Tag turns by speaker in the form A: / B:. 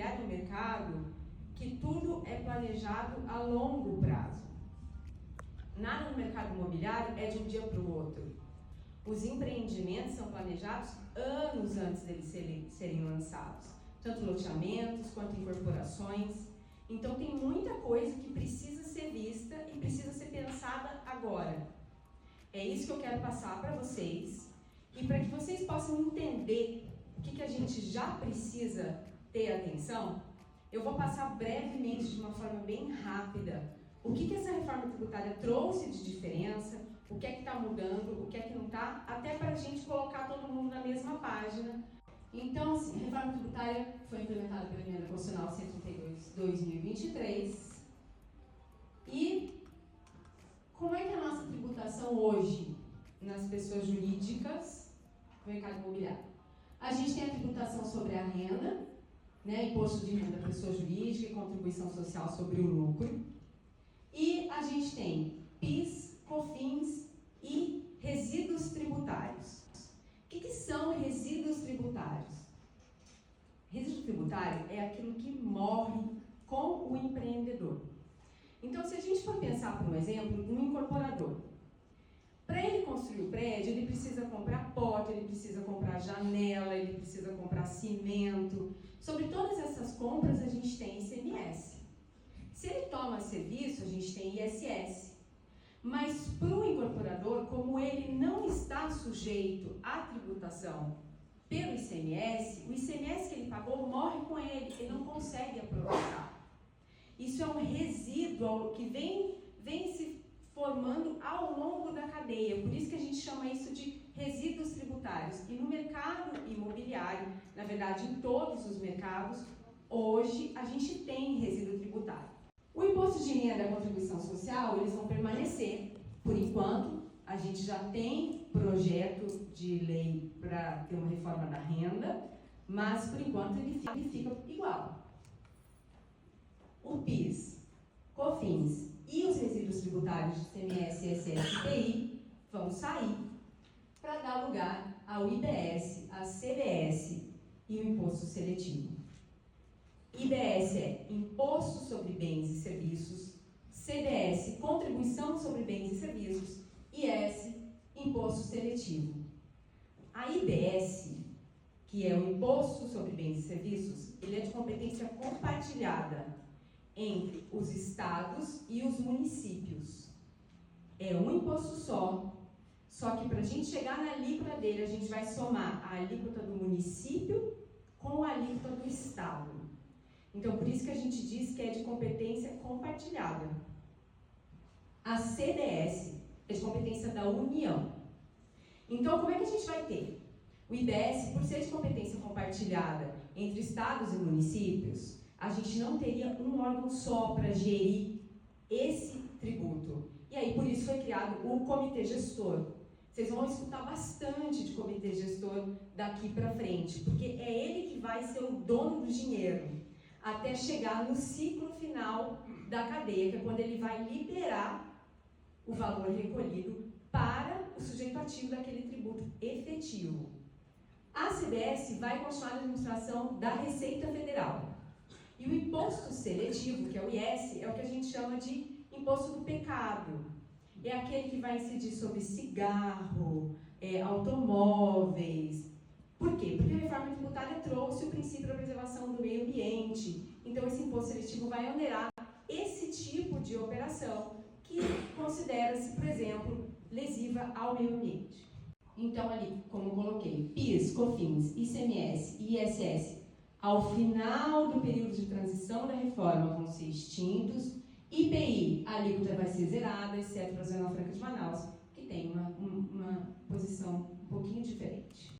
A: imobiliário é um mercado que tudo é planejado a longo prazo. Nada no mercado imobiliário é de um dia para o outro. Os empreendimentos são planejados anos antes deles serem lançados, tanto loteamentos quanto incorporações. Então tem muita coisa que precisa ser vista e precisa ser pensada agora. É isso que eu quero passar para vocês e para que vocês possam entender o que a gente já precisa ter atenção, eu vou passar brevemente, de uma forma bem rápida, o que essa reforma tributária trouxe de diferença, o que é que está mudando, o que é que não está, até para a gente colocar todo mundo na mesma página. Então, assim, a reforma tributária foi implementada pela Emenda Constitucional 132/2023. E como é que é a nossa tributação hoje nas pessoas jurídicas no mercado imobiliário? A gente tem a tributação sobre a renda, né, imposto de renda da pessoa jurídica e contribuição social sobre o lucro. E a gente tem PIS, COFINS e resíduos tributários. O que são resíduos tributários? Resíduo tributário é aquilo que morre com o empreendedor. Então, se a gente for pensar, por um exemplo, um incorporador. Para ele construir o prédio, ele precisa comprar porta, ele precisa comprar janela, ele precisa comprar cimento. Sobre todas essas compras, a gente tem ICMS. Se ele toma serviço, a gente tem ISS. Mas para o incorporador, como ele não está sujeito à tributação pelo ICMS, o ICMS que ele pagou morre com ele, ele não consegue aproveitar. Isso é um resíduo que vem se formando ao longo da cadeia, por isso que a gente chama isso de resíduos tributários. E no mercado imobiliário, na verdade em todos os mercados, hoje a gente tem resíduo tributário. O imposto de renda e a contribuição social, eles vão permanecer, por enquanto. A gente já tem projeto de lei para ter uma reforma da renda, mas por enquanto ele fica igual. O PIS, COFINS e os resíduos tributários de ICMS, ISS e IPI vão sair para dar lugar ao IBS, a CBS e o imposto seletivo. IBS é Imposto sobre Bens e Serviços, CBS, Contribuição sobre Bens e Serviços, IS, Imposto Seletivo. A IBS, que é o Imposto sobre Bens e Serviços, ele é de competência compartilhada entre os estados e os municípios. É um imposto só que para a gente chegar na alíquota dele, a gente vai somar a alíquota do município com a alíquota do estado. Então, por isso que a gente diz que é de competência compartilhada. A CBS é de competência da União. Então, como é que a gente vai ter? O IBS, por ser de competência compartilhada entre estados e municípios, a gente não teria um órgão só para gerir esse tributo. E aí, por isso foi criado o comitê gestor. Vocês vão escutar bastante de comitê gestor daqui para frente, porque é ele que vai ser o dono do dinheiro, até chegar no ciclo final da cadeia, que é quando ele vai liberar o valor recolhido para o sujeito ativo daquele tributo efetivo. A CBS vai continuar na administração da Receita Federal. E o imposto seletivo, que é o IS, é o que a gente chama de imposto do pecado. É aquele que vai incidir sobre cigarro, automóveis. Por quê? Porque a reforma tributária trouxe o princípio da preservação do meio ambiente. Então, esse imposto seletivo vai onerar esse tipo de operação que considera-se, por exemplo, lesiva ao meio ambiente. Então, ali, como eu coloquei, PIS, COFINS, ICMS e ISS, ao final do período de transição da reforma, vão ser extintos. IPI, a alíquota vai ser zerada, exceto para a Zona Franca de Manaus, que tem uma posição um pouquinho diferente.